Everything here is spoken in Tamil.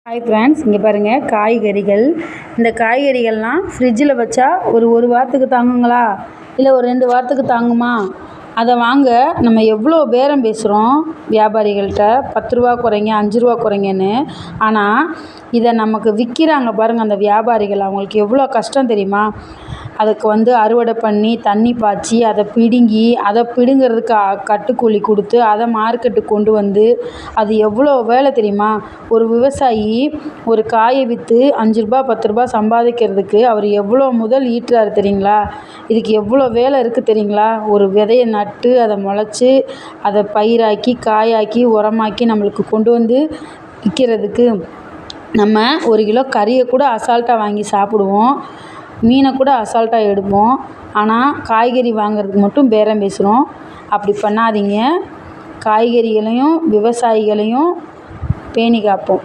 ஹாய் ஃப்ரெண்ட்ஸ், இங்கே பாருங்கள் காய்கறிகள். இந்த காய்கறிகள்லாம் ஃப்ரிட்ஜில் வச்சா ஒரு வாரத்துக்கு தாங்குங்களா, இல்லை ஒரு 2 வாரத்துக்கு தாங்குமா? அதை வாங்க நம்ம எவ்வளோ பேரம் பேசுகிறோம் வியாபாரிகள்கிட்ட, 10 ரூபா குறைங்க, 5 ரூபா குறைங்கன்னு. ஆனால் இதை நமக்கு விற்கிறாங்க பாருங்கள் அந்த வியாபாரிகள், அவங்களுக்கு எவ்வளோ கஷ்டம் தெரியுமா? அதுக்கு அறுவடை பண்ணி தண்ணி பாய்ச்சி அதை பிடுங்கி அதை பிடுங்கிறதுக்கு கட்டுக்கூலி கொடுத்து அதை மார்க்கெட்டுக்கு கொண்டு வந்து அது எவ்வளோ வேலை தெரியுமா? ஒரு விவசாயி ஒரு காயை விற்று 5 ரூபா 10 ரூபா சம்பாதிக்கிறதுக்கு அவர் எவ்வளோ முதல் ஈட்டுறாரு தெரியுங்களா? இதுக்கு எவ்வளோ வேலை இருக்குது தெரியுங்களா? ஒரு விதையை நட்டு அதை முளைச்சி அதை பயிராக்கி காயாக்கி உரமாக்கி நம்மளுக்கு கொண்டு வந்து விற்கிறதுக்கு. நம்ம 1 கிலோ கறியை கூட அசால்ட்டாக வாங்கி சாப்பிடுவோம், மீனை கூட அசால்ட்டாக எடுப்போம். ஆனால் காய்கறி வாங்குறதுக்கு மட்டும் பேரம் பேசுகிறோம். அப்படி பண்ணாதீங்க. காய்கறிகளையும் விவசாயிகளையும் பேணி காப்போம்.